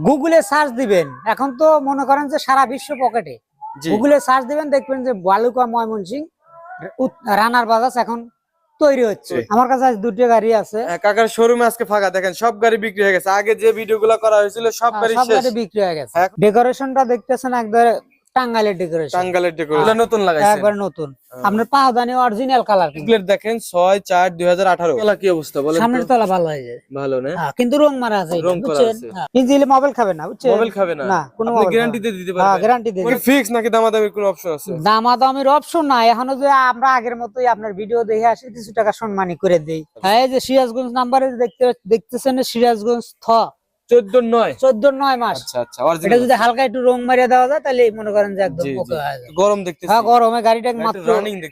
গুগলে সার্চ দিবেন, এখন তো মনে করেন যে সারা বিশ্ব পকেটে। গুগলে সার্চ দিবেন, দেখবেন যে বালুকা ময়মনসিংহ রানার বাজাজ এখন তৈরি হচ্ছে। আমার কাছে আজ দুটো গাড়ি আছে। কাকার শোরুমে আজকে ফাঁকা, দেখেন সব গাড়ি বিক্রি হয়ে গেছে। আগে যে ভিডিওগুলো করা হয়েছিল সব গাড়ি শেষ, বিক্রি হয়ে গেছে। ডেকোরেশনটা দেখতেছেন একদম টাঙ্গাইলের ডেকোরেশন। টাঙ্গাইলের ডেকোরেশন নতুন লাগাইছেন, একবার নতুন। আপনার পাওদানি অরিজিনাল কালার। প্লেট দেখেন 6/4/2018। তলা কি অবস্থা বলেন? সামনের তলা ভালো হয়ে যায়, ভালো না? কিন্তু রং মারা আছে, রং করা আছে। ইঞ্জিলে মোবাইল খাবে না, বুঝছেন? মোবাইল খাবে না, না কোনো আপনি গ্যারান্টি দিয়ে দিতে পারবেন? হ্যাঁ, গ্যারান্টি দিয়ে দিবেন। ফিক্স নাকি দামাদামির কোনো অপশন আছে? দামাদামির অপশন নাই, এখনো যে আমরা আগের মতোই আপনার ভিডিও দেখে আসি, কিছু টাকা সম্মানী করে দেই। হ্যাঁ, এই যে সিরাজগঞ্জ নাম্বারে দেখতেছেন, সিরাজগঞ্জ 14/9 মাস। আচ্ছা আচ্ছা, এটা যদি হালকা একটু রং মারিয়ে দেওয়া যায় তাহলে মনে করেন যে একদম ওকে হয়ে যাবে। গরম দেখতেছি। হ্যাঁ, গরমে গাড়িটা মাত্র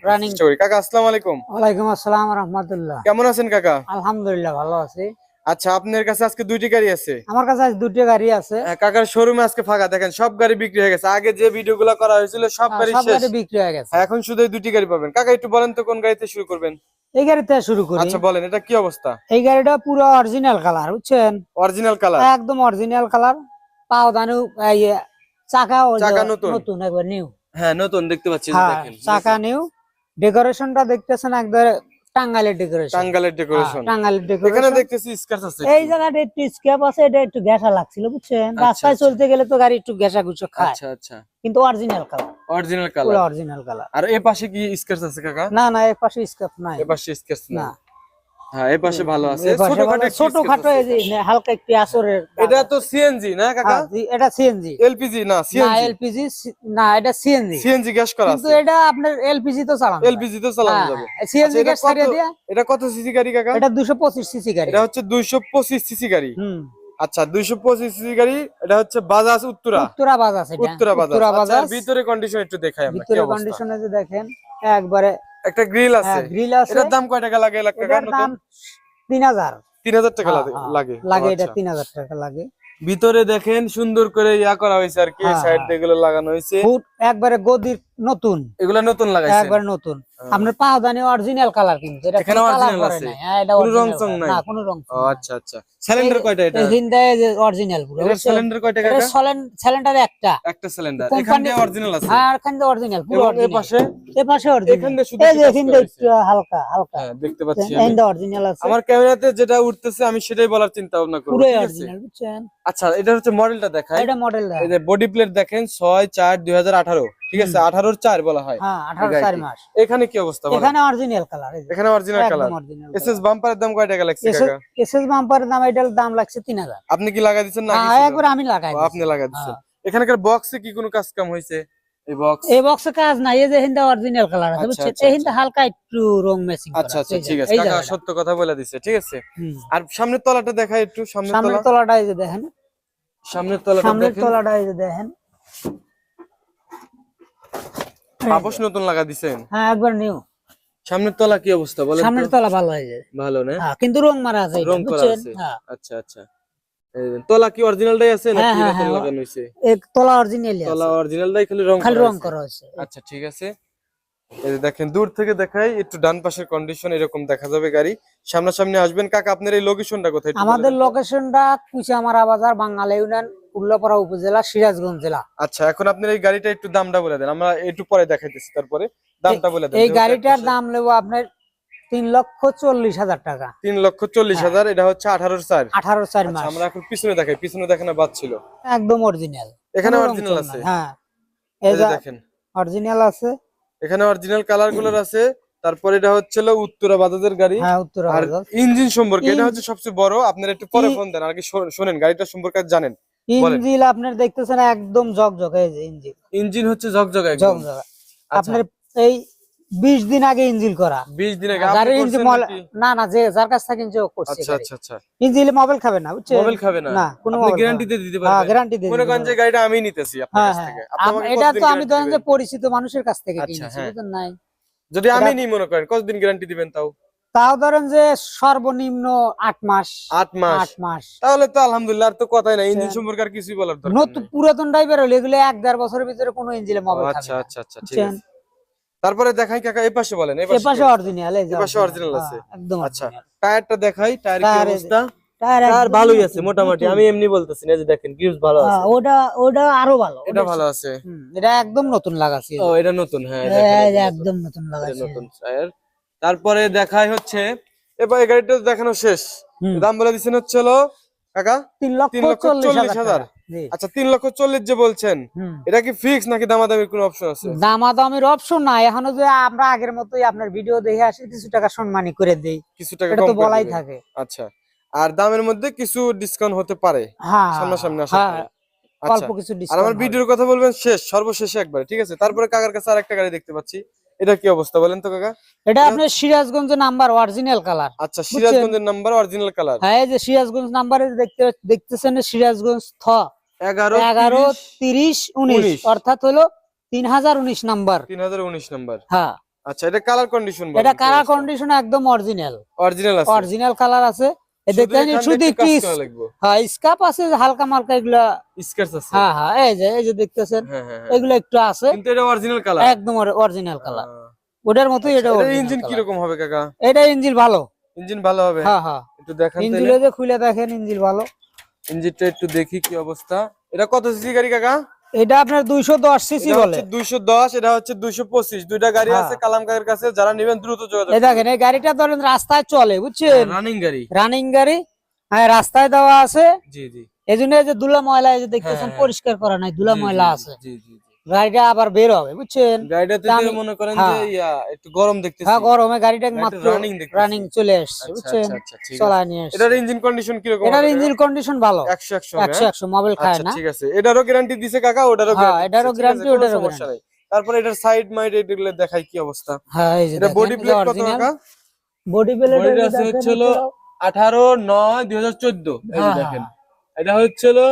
রানিং। কাকা আসসালামু আলাইকুম। ওয়ালাইকুম আসসালাম ওয়া রাহমাতুল্লাহ। কেমন আছেন কাকা? আলহামদুলিল্লাহ ভালো আছি। আচ্ছা, আপনার কাছে আজকে দুইটি গাড়ি আছে? আমার কাছে আজ দুটো গাড়ি আছে। কাকার শোরুমে আজকে ফাঁকা, দেখেন সব গাড়ি বিক্রি হয়ে গেছে। আগে যে ভিডিওগুলো করা হয়েছিল সব গাড়ি শেষ, বিক্রি হয়ে গেছে। এখন শুধু এই দুটি গাড়ি পাবেন। কাকা একটু বলেন তো কোন গাড়িতে শুরু করবেন? এই গাড়িতে শুরু করি। আচ্ছা বলেন, এটা কি অবস্থা? এই গাড়িটা পুরো অরিজিনাল কালার, বুঝছেন? অরিজিনাল কালার, একদম অরিজিনাল কালার। পাওদানি চাকা নতুন, একবার নিউ। হ্যাঁ নতুন দেখতে পাচ্ছি, দেখেন চাকা নিউ। ডেকোরেশনটা দেখতেছেন একবার টাঙ্গাইলের ডেকোরেশন। টাঙ্গাইলের ডেকোরেশন। টাঙ্গাইলের ডেকোরেশন। এখানে দেখতেছি স্ক্র্যাচ আছে। এই জায়গাটা একটু স্ক্র্যাচ আছে, এটা একটু ঘেঁষা লাগছিল, বুঝছেন? রাস্তায় চলতে গেলে তো গাড়ি একটু ঘেঁষা গুছো খায়। আচ্ছা আচ্ছা, কিন্তু অরিজিনাল কালার। অরিজিনাল কালার, পুরো অরিজিনাল কালার। আর এই পাশে কি স্ক্র্যাচ আছে কাকা? না না, এই পাশে স্ক্র্যাচ নাই। এই পাশে স্ক্র্যাচ না। হ্যাঁ, এই পাশে ভালো আছে। ছোটখাটো এই যে হালকা একটু আসরের। এটা তো সিএনজি না কাকা? এটা সিএনজি। এলপিজি না? সিএনজি। এলপিজি না, এটা সিএনজি। সিএনজি গ্যাস করা আছে, কিন্তু এটা আপনার এলপিজি তো চালানো, এলপিজি তো চালানো যাবে। সিএনজি গ্যাস ছাড়িয়ে দিয়া। এটা কত সিসি গাড়ি কাকা? এটা 225 সিসি গাড়ি। এটা হচ্ছে 225 সিসি গাড়ি। আচ্ছা, 225 সিসি গাড়ি। এটা হচ্ছে বাজাজ উত্তরা বাজাজ। এটা উত্তরা বাজাজ। আচ্ছা, ভিতরে কন্ডিশন একটু দেখাই আমরা। ভিতরে কন্ডিশনে যে দেখেন, একবারে একটা গ্রিল আছে। গ্রিল আছে। এটার দাম কয় টাকা লাগে কাকা? এটার দাম 3000 টাকা লাগে। এটা 3000 টাকা লাগে। ভিতরে দেখেন সুন্দর করে ইয়া করা হয়েছে আর কি, সাইড দিয়ে এগুলো লাগানো হয়েছে। একবারে গদির নতুন, এগুলা নতুন লাগাইছে, একবারে নতুন। আপনার পাওদানি অরিজিনাল কালার, কিন্তু এটা এখানে অরিজিনাল আছে, এটা কোনো রং চং নাই। না, কোনো রং। ও আচ্ছা আচ্ছা। সিলিন্ডার কয়টা এটা? হিন্দায় যে অরিজিনাল পুরো। এর সিলিন্ডার কয়টা কাকা? সিলিন্ডার একটা সিলিন্ডার। এখানে অরিজিনাল আছে। আর এখানে অরিজিনাল পুরো। এই পাশে অরিজিনাল। এখানে শুধু এই যে হিন্দা একটু হালকা হালকা। হ্যাঁ, দেখতে পাচ্ছি আমি। হিন্দা অরিজিনাল আছে। আমার ক্যামেরাতে যেটা উঠতেছে আমি সেটাই বলার চিন্তা ভাবনা করব। পুরো অরিজিনাল, বুঝছেন? আচ্ছা, এটা হচ্ছে মডেলটা দেখাই। এটা মডেল এই যে বডি প্লেট দেখেন 6/4/2018, ঠিক আছে? 18/4 বলা হয়। হ্যাঁ, 18/4 মাস। এখানে কি অবস্থা বলেন? এখানে অরিজিনাল কালার। এখানে অরিজিনাল কালার। এসএস বাম্পারের দাম কয় টাকা লাগছে কাকা? এসএস বাম্পারের দাম, এটার দাম লাগছে 3000। আপনি কি লাগাই দিবেন না? হ্যাঁ, একবার আমি লাগাই দিছি। আপনি লাগাই দিবেন। এখানকার বক্সে কি কোনো কাজ কাম হইছে? এই বক্সে কাজ নাই, এই যে হিন্দা অরিজিনাল কালার আছে, বুঝছেন? এই হিন্দা হালকা একটু রং ম্যাচিং করা। আচ্ছা আচ্ছা, ঠিক আছে কাকা, সত্য কথা বলে দিছে, ঠিক আছে। আর সামনের তলাটা দেখাই একটু। সামনের তলাটা এই যে দেখেন, সামনের তলাটা এই যে দেখেন, আপস নতুন লাগা দিছেন। হ্যাঁ, একবার নিউ। সামনের তলা কি অবস্থা বলেন? সামনের তলা ভালো হয়ে যায়, ভালো না? কিন্তু রং মারা আছে, রং করা আছে। আচ্ছা আচ্ছা। তলা কি অরিজিনালটাই আছে নাকি নতুন লাগানো হইছে? এক তলা অরিজিনালই আছে। তলা অরিজিনালটাই, খালি রং করা আছে। আচ্ছা ঠিক আছে। এই যে দেখেন, দূর থেকে দেখাই একটু, ডান পাশের কন্ডিশন এরকম দেখা যাবে গাড়ি। সামনাসামনি আসবেন কাকা। আপনার এই লোকেশনটা কোথায়? আমাদের লোকেশনটা কুচামারা বাজার, বাঙ্গালী ইউনিয়ন, উল্লাপাড়া উপজেলা, সিরাজগঞ্জ জেলা। আচ্ছা, এখন আপনার এই গাড়িটা একটু দামটা বলে দেন, আমরা একটু পরে দেখাইতেছি, তারপরে দামটা বলে দেন। এই গাড়িটার দাম নেবো আপনার 3,40,000 টাকা। 3,40,000। এটা হচ্ছে 18/4 মাস। আমরা এখন পিছনে দেখাই। পিছনে দেখেন না, বাদ ছিল একদম অরিজিনাল। এখানে অরিজিনাল আছে। হ্যাঁ, এই যে দেখেন অরিজিনাল আছে, এখানে অরিজিনাল কালার গুলোর আছে। তারপর এটা হচ্ছে উত্তরা বাজাজের গাড়ি। হ্যাঁ, উত্তরা বাজাজ। ইঞ্জিন সম্পর্কে এটা হচ্ছে সবচেয়ে বড়। আপনারা একটু পরে ফোন দেন, আগে শোনেন গাড়িটা সম্পর্কে জানেন। ইঞ্জিন আপনার দেখতেছেন একদম ঝকঝকে, এই যে ইঞ্জিন হচ্ছে ঝকঝকে একদম। আপনার এই 20 দিন আগে ইঞ্জিন করা। 20 দিন আগে গাড়ির ইঞ্জিন না না, যে যার কাছ থেকে ইঞ্জিন করছে। আচ্ছা আচ্ছা আচ্ছা। ইঞ্জিনে মোবাইল খাবে না, বুঝছেন? মোবাইল খাবে না, না কোনো আপনি গ্যারান্টি দিয়ে দিতে পারবেন। হ্যাঁ, গ্যারান্টি দিয়ে মনে করেন যে গাড়িটা আমি নিতেছি আপনার কাছ থেকে, আপনি আমাকে এটা কতদিন তো আমি ধরেন যে গ্যারান্টি পরিচিত মানুষের কাছ থেকে আচ্ছা, কিনেছি, হ্যাঁ। বুঝছেন? নাই যদি আমি নি, মনে করেন কতদিন গ্যারান্টি দিবেন? তাও ধরেন যে সর্বনিম্ন 8 মাস। 8 মাস। তাহলে তো আলহামদুলিল্লাহ, আর তো কথাই নাই। ইঞ্জিন সম্পর্কে আর কিছুই বলার দরকার নাই। নতুন পুরাতন ড্রাইভার হলে এগুলো 1-1.5 বছরের ভিতরে কোনো ইঞ্জিনে মোবাইল খাবে না। আচ্ছা আচ্ছা আচ্ছা, ঠিক আছে। তারপরে দেখাই কাকা, এই পাশে বলেন। এই পাশে অরিজিনাল, এই যে এই পাশে অরিজিনাল আছে একদম। আচ্ছা, টায়ারটা দেখাই। টায়ার কি অবস্থা? টায়ার ভালোই আছে মোটামুটি, আমি এমনি বলতেছি না, যে দেখেন গ্রিপস ভালো আছে। ওটা আরো ভালো, এটা ভালো আছে। এটা একদম নতুন লাগাছি। ও এটা নতুন, হ্যাঁ একদম নতুন এটা লাগাছি। নতুন টায়ার। তারপরে দেখাই হচ্ছে, এবার এই গাড়িটা দেখানো শেষ। দাম বলে দিচ্ছেন হচ্ছে হলো কাকা 3,40,000। আচ্ছা 3,40,000 যে বলছেন, এটা কি ফিক্স নাকি দামাদামির কোনো অপশন আছে? দামাদামির অপশন নাই এখনো, যে আমরা আগের মতোই আপনার ভিডিও দেখে আসি, কিছু টাকা সম্মানী করে দেই, কিছু টাকা এটা কম তো করে বলাই দিবেন। থাকে। আচ্ছা, আর দামের মধ্যে কিছু ডিসকাউন্ট হতে পারে হ্যাঁ সামনাসামনি আসার পরে। অল্প আচ্ছা, কিছু আর আমার ডিসকাউন্ট। ভিডিওর কথা বলবেন শেষ, সর্বশেষে একবার, ঠিক আছে? তারপরে কাকার কাছে আরেকটা গাড়ি দেখতে পাচ্ছি, এটা কি অবস্থা বলেন তো কাকা? এটা আপনার সিরাজগঞ্জের নাম্বার, অরিজিনাল কালার। আচ্ছা, সিরাজগঞ্জের নাম্বার, অরিজিনাল কালার। হ্যাঁ, এই যে সিরাজগঞ্জ নাম্বারে দেখতেছেন, সিরাজগঞ্জ 11-30-19, অর্থাৎ হলো 3019 নাম্বার। 3019 নাম্বার। হ্যাঁ আচ্ছা, এটা কালার কন্ডিশন বলেন। এটা কালার কন্ডিশন একদম অরিজিনাল, অরিজিনাল আছে, অরিজিনাল কালার আছে। শুধু দেখেন এখান শুধু দিয়ে একটু কাজ করা লাগবে। হ্যাঁ স্কাপ আছে, হালকা মালকা এগুলা স্কেচ আছে। হ্যাঁ হ্যাঁ, এই যে দেখতেছেন, হ্যাঁ হ্যাঁ, এগুলো একটু আছে, কিন্তু এটা অরিজিনাল কালার, একদম অরিজিনাল কালার। ওটার মতোই এটা। এটা ইঞ্জিন কি রকম হবে কাকা? এটা ইঞ্জিন ভালো, ইঞ্জিন ভালো হবে। হ্যাঁ হ্যাঁ, একটু দেখান ইঞ্জিন তাহলে। যে খুলে দেখেন, ইঞ্জিন ভালো। ইঞ্জিনটা একটু দেখি কি অবস্থা। এটা কত সিসি গাড়ি কাকা? এটা আপনার 210 সিসি বলে। 210, এটা হচ্ছে 225। দুইটা গাড়ি আছে কালাম কাকার কাছে, যারা নেবেন দ্রুত যোগাযোগ। এই দেখেন, এই গাড়িটা ধরেন রাস্তায় চলে, বুঝছেন, রানিং গাড়ি, রানিং গাড়ি। হ্যাঁ, রাস্তায় দেওয়া আছে। জি জি। এজন্য এই যে ধুলা ময়লা, এই যে দেখতেছেন পরিষ্কার করা নাই, ধুলা ময়লা আছে। জি জি। গাড়িটা আবার বের হবে, বুঝছেন। গাড়িটাতে মনে করেন যে একটু গরম দেখতেছি। হ্যাঁ, গরমে গাড়িটা মাত্র রানিং চলে আসছে, বুঝছেন, চলা নিয়ে আসছে। এটার ইঞ্জিন কন্ডিশন কি রকম? এটার ইঞ্জিন কন্ডিশন ভালো, 100 মোবাইল খায় না। ঠিক আছে, এটারও গ্যারান্টি দিছে কাকা, ওটারও হ্যাঁ, গ্যারান্টি, এটারও গ্যারান্টি, ওটারও সমস্যা নাই। তারপরে এটার সাইড মাইড এগুলো দেখাই কি অবস্থা। হ্যাঁ, এই যে এটা বডি প্লেট কত কাকা? বডি প্লেট আছে হচ্ছে হলো 18/9/2014। এই যে দেখেন, এটা হচ্ছে হলো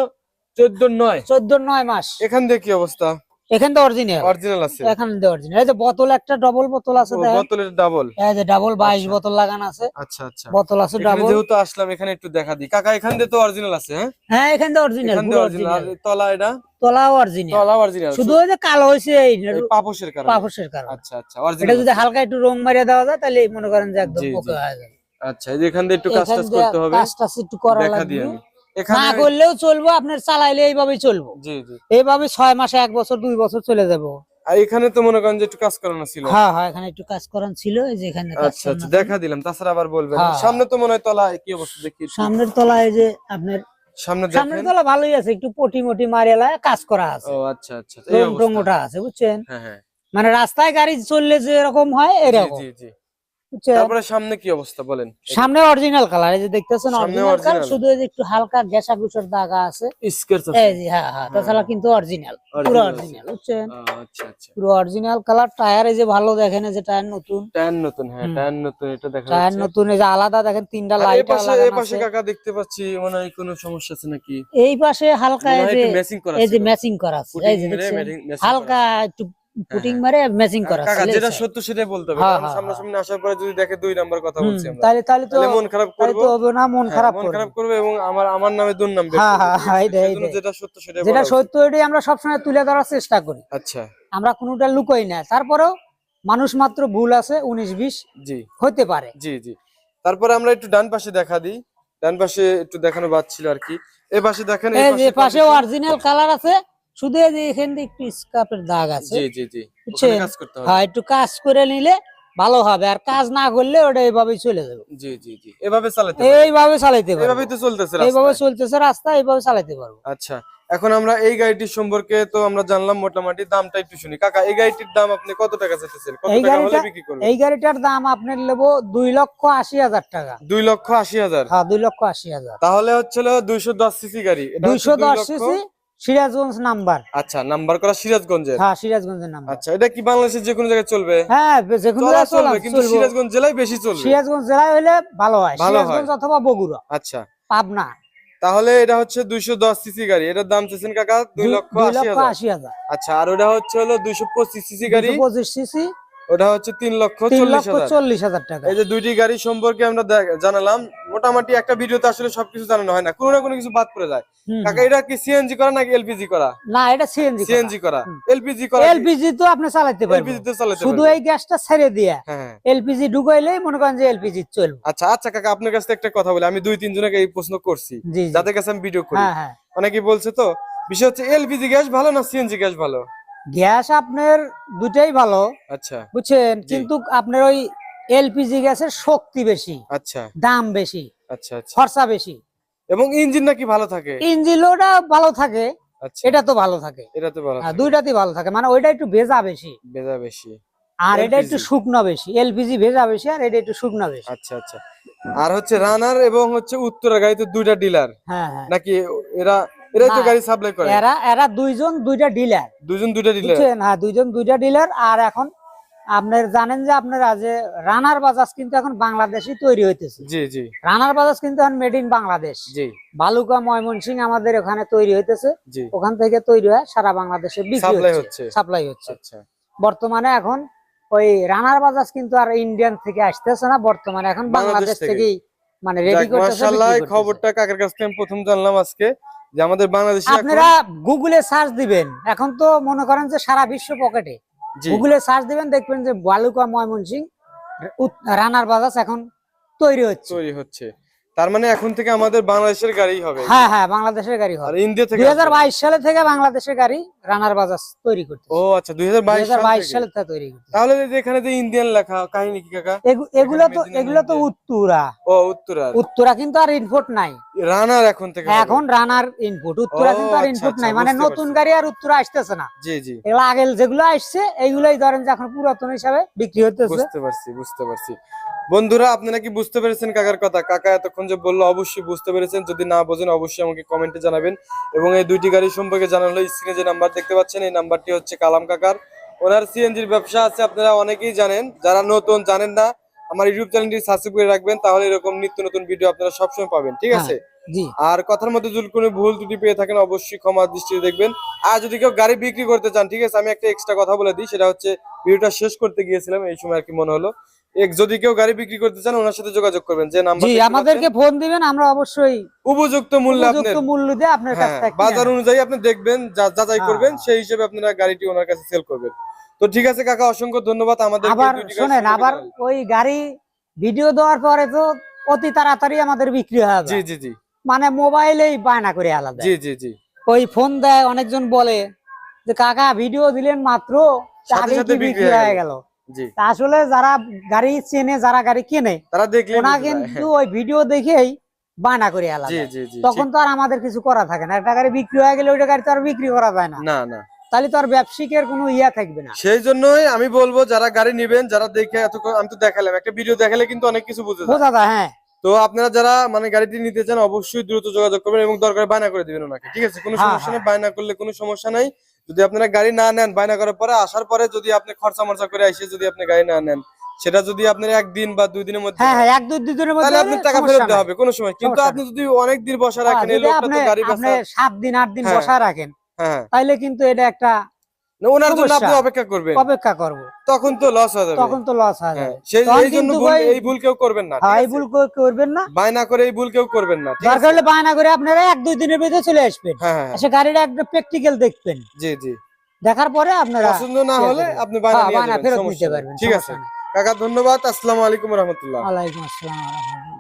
14/9 মাস। এখান দিয়ে কি অবস্থা? এখান তো অরিজিনাল আছে, এখান দিয়ে অরিজিনাল। এই যে বোতল, একটা ডাবল বোতল আছে, দেখেন বোতলের ডাবল। এই যে ডাবল 22 বোতল লাগানো আছে। আচ্ছা আচ্ছা, বোতল আছে এখানে ডাবল। যেহেতু আসলাম, এখানে একটু দেখা দিই কাকা, এখান দিয়ে তো অরিজিনাল আছে। হ্যাঁ হ্যাঁ, এখান দিয়ে অরিজিনাল, পুরো অরিজিনাল। আর তলা, এটা তলাও অরিজিনাল, তলাও অরিজিনাল, শুধু ওই যে কালো হইছে এই পাপোশের কারণে। পাপোশের কারণে। আচ্ছা আচ্ছা, এটা অরিজিনাল। যদি হালকা একটু রং মারিয়ে দেওয়া যায়, তাহলে মনে করেন যে একদম ওকে হয়ে যাবে। আচ্ছা, এই যে এখান দিয়ে একটু কাজ করতে হবে, কাজটা একটু করা দেখা লাগবে। দিই আমি। না এখানে করলেও চলবো, আপনার চালাইলে এইভাবেই চলবো। জি জি, এইভাবে 6 মাসে, 1 বছর, 2 বছর চলে যাবো। আর এখানে তো মনে করেন যে একটু কাজ করানো ছিল। হ্যাঁ হ্যাঁ, এখানে একটু কাজ করান ছিল, এই যে এখানে কাজ আচ্ছা আচ্ছা, দেখা দিলাম। তাছাড়া আবার বলবেন, হ্যাঁ। সামনে তো মনে হয় তলা কি অবস্থা দেখি। সামনের তলায় এই যে আপনার সামনের সামনের তলা ভালোই আছে, একটু পটি মটি মারিয়ালা কাজ করা আছে। ও আচ্ছা আচ্ছা, এই রং টং অবস্থা। ওঠা আছে, বুঝছেন। হ্যাঁ হ্যাঁ, মানে রাস্তায় গাড়ি চললে যে এরকম হয়, এরকম, জি জি। বুঝছেন। তারপরে সামনে কি অবস্থা বলেন? সামনে অরিজিনাল কালার, এই যে দেখতেছেন সামনে অরিজিনাল কালার, original। শুধু এই যে একটু হালকা ঘেঁষা গুছর দাগা আছে, স্কেচ আছে। এই যে হ্যাঁ হ্যাঁ, তাছাড়া কিন্তু অরিজিনাল, পুরো অরিজিনাল, বুঝছেন। আচ্ছা আচ্ছা, পুরো অরিজিনাল কালার। টায়ার এই যে ভালো, দেখেন এই যে টায়ার নতুন, টায়ার নতুন। হ্যাঁ, টায়ার নতুন, এটা দেখা টায়ার যাচ্ছে। নতুন, এই যে আলাদা দেখেন 3টা আর এই লাইট পাশে লাগানো আছে। কাকা দেখতে পাচ্ছি, মনে হয় কোনো সমস্যা আছে নাকি? এই পাশে হালকা এই যে ম্যাচিং করা এই যে ছিল। ম্যাচিং করা আছে, এই যে পুটিং মেরে দেখছেন matching হালকা একটু পুটিং মারে ম্যাচিং করা আছে। কাকা যেটা সত্য সেটাই বলতে হবে, হ্যাঁ, কারণ হ্যাঁ, সামনাসামনি আসার পরে যদি দেখে 2 নাম্বার কথা বলছি আমরা, তাহলে তো তাহলে মন খারাপ তাই করব। তো হবে না, মন খারাপ মন করবে। খারাপ করবে এবং আমার নামে দুর্নাম বের হ্যাঁ করবে। হ্যাঁ হ্যাঁ, এইটাই সেজন্য যেটা সত্য সেটাই যেটা বলা উচিত। সত্য এটাই আমরা সবসময় তুলে ধরার চেষ্টা করি। আচ্ছা, আমরা কোনোটা লুকোই না। তারপরেও মানুষ মাত্র ভুল আছে, 19-20 জি হতে পারে। জি জি। তারপরে আমরা একটু ডান পাশে দেখা দিই, ডান পাশে একটু দেখানো বাদ ছিল আর কি। এই পাশে দেখেন, এই যে পাশে অরিজিনাল কালার আছে, শুধু এই যে এখান দিয়ে একটু স্কাপের দাগ আছে। জি জি জি, বুঝছেন? ওখানে কাজ করতে হবে। হ্যাঁ, একটু কাজ করে নিলে ভালো হবে, আর কাজ না করলে ওটা এইভাবেই চলে যাবে। জি জি জি, এভাবে চালাতে হবে। এইভাবে চালাইতে পারবো, এভাবেই তো চলতেছে এইভাবে রাস্তায়। চলতেছে রাস্তা, এইভাবে চালাইতে পারবো। আচ্ছা, এখন আমরা এই গাড়িটির সম্পর্কে তো আমরা জানলাম মোটামুটি, দামটা একটু শুনি। কাকা, এই গাড়িটির দাম আপনি কত টাকা চাইতেছেন? কত এই টাকা হলে গাড়িটা বিক্রি করবেন? এই গাড়িটার দাম আপনার নেবো 2,80,000 টাকা। 2,80,000? হ্যাঁ, 2,80,000। তাহলে হচ্ছিল 210 সিসি গাড়ি। এটা হচ্ছে 210 সিসি, সিরাজগঞ্জ নাম্বার। আচ্ছা, নাম্বার করা সিরাজগঞ্জের। হ্যাঁ, সিরাজগঞ্জের নাম্বার। আচ্ছা, এটা কি বাংলাদেশের যে কোনো জায়গায় চলবে? হ্যাঁ, যে কোনো জায়গায় চলবে, কিন্তু সিরাজগঞ্জ জেলায় বেশি চলবে। সিরাজগঞ্জ জেলায় হলে ভালো হয়, ভালো হয়। সিরাজগঞ্জ অথবা বগুড়া, আচ্ছা, পাবনা। তাহলে এটা হচ্ছে 210 সিসি গাড়ি, এটার দাম চাইছেন কাকা 2,80,000। 2,80,000। আচ্ছা, আর ওটা হচ্ছে হলো 225 সিসি গাড়ি, 225 সিসি, ওটা হচ্ছে 3,40,000 টাকা। এই যে দুইটি গাড়ি সম্পর্কে আমরা জানালাম, মোটামুটি একটা ভিডিওতে আসলে সবকিছু জানানো হয় না, কোনো না কোনো কিছু বাদ পড়ে যায়। কাকা এটা কি সিএনজি করা নাকি এলপিজি করা? না, এটা সিএনজি সিএনজি করা। এলপিজি করা, এলপিজি তো আপনি চালাতে পারবেন, এলপিজি তো চালাতে শুধু পারবেন। এই গ্যাসটা ছেড়ে দিয়া হ্যাঁ এলপিজি ঢুকাইলেই মনে করেন যে এলপিজি চলবে। আচ্ছা আচ্ছা কাকা, আপনার কাছে একটা কথা বলি, আমি 2-3 জনকে এই প্রশ্ন করছি জি, যাদের কাছে আমি ভিডিও করি। হ্যাঁ হ্যাঁ, অনেকেই বলছে তো, বিষয় হচ্ছে এলপিজি গ্যাস ভালো না সিএনজি গ্যাস ভালো? গ্যাস আপনার দুটাই ভালো, আচ্ছা বুঝছেন, জি। কিন্তু আপনার ওই এলপিজি গ্যাসের শক্তি বেশি, আচ্ছা দাম বেশি, আচ্ছা আচ্ছা, খরচা বেশি, এবং ইঞ্জিন নাকি ভালো থাকে? ইঞ্জিনটা ভালো থাকে, আচ্ছা, এটা তো ভালো থাকে, এটা তো ভালো থাকে, দুইটাতেই ভালো থাকে, মানে ওইটা একটু ভেজা বেশি ভেজা বেশি, আর এটা একটু LPG শুকনো বেশি। এলপিজি ভেজা বেশি আর এটা একটু শুকনো বেশি। আচ্ছা আচ্ছা। আর হচ্ছে রানার এবং হচ্ছে উত্তরা গাড়ি তো দুইটা ডিলার হ্যাঁ হ্যাঁ, নাকি? এরাই তো না, গাড়ি সাপ্লাই করে? এরা দুইজন দুইটা ডিলার, দুজন দুইটা ডিলার। বুঝছেন, হ্যাঁ দুইজন দুইটা ডিলার। আর এখন আপনার জানেন যে আপনারা যে রানার বাজাজ কিন্তু এখন বাংলাদেশই তৈরি হইতেছে। জি জি রানার বাজাজ কিন্তু এখন মেড ইন বাংলাদেশ। জি বালুকা ময়মনসিংহ আমাদের ওখানে তৈরি হইতেছে, জি, ওখান থেকে তৈরি হয় সারা বাংলাদেশে বিক্রি সাপ্লাই হচ্ছে, হচ্ছে। সাপ্লাই হচ্ছে। আচ্ছা বর্তমানে এখন ওই রানার বাজাজ কিন্তু আর ইন্ডিয়ান থেকে আসতেছে না, বর্তমানে এখন বাংলাদেশ থেকেই মানে রেডি যাক, করতেছে, মাশাআল্লাহ, বিক্রি এই করতেছে। খবরটা কাকার কাছ থেকে আমি প্রথম জানলাম আজকে, যে আমাদের বাংলাদেশে আপনারা গুগলে সার্চ দিবেন, এখন তো মনে করেন যে সারা বিশ্ব পকেটে, জি গুগলে সার্চ দিবেন দেখবেন যে বালুকা ময়মনসিংহ রানার বাজাজ এখন তৈরি হচ্ছে। তৈরি হচ্ছে, তার মানে এখন থেকে আমাদের বাংলাদেশের গাড়ি হবে? হ্যাঁ হ্যাঁ, বাংলাদেশের গাড়ি আর হবে। ইন্ডিয়া থেকে 2022 সালে থেকে বাংলাদেশের গাড়ি রানার বাজাজ তৈরি করতেছে। ও আচ্ছা, 2022 সালে থেকে তৈরি করতেছে। তাহলে এই যে এখানে যে ইন্ডিয়ান লেখা, কাহিনী কি কাকা? এগুলো তো উত্তরা, ও উত্তরা, উত্তরা কিন্তু আর ইনপুট নাই, রানার এখন থেকে হবে? এখন রানার ইনপুট, উত্তরা ও কিন্তু আর আচ্ছা ইনপুট আচ্ছা, নাই, মানে বুঝতে নতুন পারছি। গাড়ি আর উত্তরা আসতেছে না। জি জি, এগুলো আগে যেগুলো আসছে এইগুলাই ধরেন যে এখন পুরাতন হিসাবে বিক্রি হতেছে। বুঝতে পারছি বুঝতে পারছি। বন্ধুরা, আপনারা কি বুঝতে পেরেছেন কাকার কথা? কাকা এতক্ষণ যে বললো অবশ্যই বুঝতে পেরেছেন, যদি না বোঝেন অবশ্যই আমাকে কমেন্টে জানাবেন। এবং এই দুইটি গাড়ি সম্পর্কে জানালো, স্ক্রিনে যে নাম্বার দেখতে পাচ্ছেন এই নাম্বারটি হচ্ছে কালাম কাকার। ওনার সিএনজির ব্যবসা আছে, আপনারা অনেকেই জানেন, যারা নতুন জানেন না আমার ইউটিউব চ্যানেলটি সাবস্ক্রাইব করে রাখবেন, তাহলে এরকম নিত্য নতুন ভিডিও আপনারা সবসময় পাবেন, ঠিক আছে? জি, আর কথার মধ্যে যদি কোনো ভুল ত্রুটি পেয়ে থাকেন অবশ্যই ক্ষমা দৃষ্টিতে দেখবেন। আর যদি কেউ গাড়ি বিক্রি করতে চান, ঠিক আছে, আমি একটা এক্সট্রা কথা বলে দিই, সেটা হচ্ছে ভিডিওটা শেষ করতে গিয়েছিলাম এই সময় আর কি মনে হলো, যদি কেউ গাড়ি বিক্রি করতে চান ওনার সাথে যোগাযোগ করবেন, যে নাম্বার জি, আমাদেরকে ফোন দিবেন, আমরা অবশ্যই উপযুক্ত মূল্যে উপযুক্ত মূল্য দিয়ে আপনার কাছ হ্যাঁ, থেকে বাজার অনুযায়ী আপনি দেখবেন, যাচাই করবেন, হ্যাঁ। সেই হিসেবে আপনারা গাড়িটি ওনার কাছে সেল করবেন। তো ঠিক আছে কাকা, অসংখ্য ধন্যবাদ আমাদের। আবার শোনেন, আবার ওই গাড়ি ভিডিও দেওয়ার পরে তো অতি তাড়াতাড়ি আমাদের বিক্রি হয়ে জি যায়, জি জি মানে মোবাইলেই বায়না করে আলাদা। জি জি জি, ওই ফোন দেয়, অনেকজন বলে যে কাকা ভিডিও দিলেন মাত্র, সাথে আগে সাথে কি বিক্রি হয়ে গেল। জি, তা আসলে যারা গাড়ি চেনে, যারা গাড়ি কেনে, তারা দেখলে ওনা কিন্তু ওই ভিডিও দেখেই বায়না করে জি আলাদা। জি জি, তখন তো আর আমাদের কিছু করা থাকে না, একটা গাড়ি বিক্রি হয়ে গেলে ওইটা গাড়ি তো আর বিক্রি করা যায় না, না না, তাহলে তো আর ব্যবসায়িকের কোনো ইয়া থাকবে না। সেই জন্যই আমি বলবো যারা গাড়ি নিবেন, যারা দেখে আমি তো দেখালাম, একটা ভিডিও দেখালে কিন্তু অনেক কিছু বুঝে যায়। বোঝা যায়, হ্যাঁ। তো আপনারা যারা মানে গাড়িটি নিতে চান অবশ্যই দ্রুত যোগাযোগ করবেন এবং দরকার বায়না করে দিবেন ওনাকে, ঠিক আছে? কোনো হ্যাঁ, সমস্যা নেই, বায়না করলে কোনো সমস্যা নাই। যদি আপনারা গাড়ি না নেন, বায়না করার পরে আসার পরে যদি আপনি খরচা মরচা করে এসে যদি আপনি গাড়ি না নেন, সেটা যদি আপনার একদিন বা 2 দিনের মধ্যে হ্যাঁ হয়, হ্যাঁ, 1-2 দিনের মধ্যে তাহলে আপনার টাকা ফেরত দেওয়া হবে, কোনো সময়। কিন্তু সমস্যা আপনি যদি অনেক দিন বসা রাখেন, এই যদি লোকটা আপনি তো গাড়ি আপনি বেচা, 7 দিন 8 দিন হ্যাঁ, বসায় রাখেন, হ্যাঁ, তাইলে কিন্তু এটা একটা না, ওনার জন্য সমস্যা। আপনি অপেক্ষা করবেন, অপেক্ষা করব, তখন তো লস হয়ে যাবে, তখন তো লস হয়ে হ্যাঁ। যাবে। তখন এই জন্য কিন্তু এই ভুল কেউ করবেন না, ঠিক এই আছে? ভুল করবেন না, বায়না করে এই ভুল কেউ করবেন না, ঠিক দরকার আছে? হলে বায়না করে আপনারা 1-2 দিনের ভিতরে চলে আসবেন, হ্যাঁ হ্যাঁ, এসে গাড়িটা একটা প্র্যাকটিক্যাল দেখবেন, জি জি, দেখার পরে আপনারা পছন্দ না হলে আপনি বায়না নিয়ে বায়না যাবেন, ফেরত সমস্যা নিতে নেই, পারবেন, ঠিক আছে? কাকা ধন্যবাদ, আসসালামু আলাইকুম রহমতুল্লাহ। ওয়ালাইকুম আসসালাম।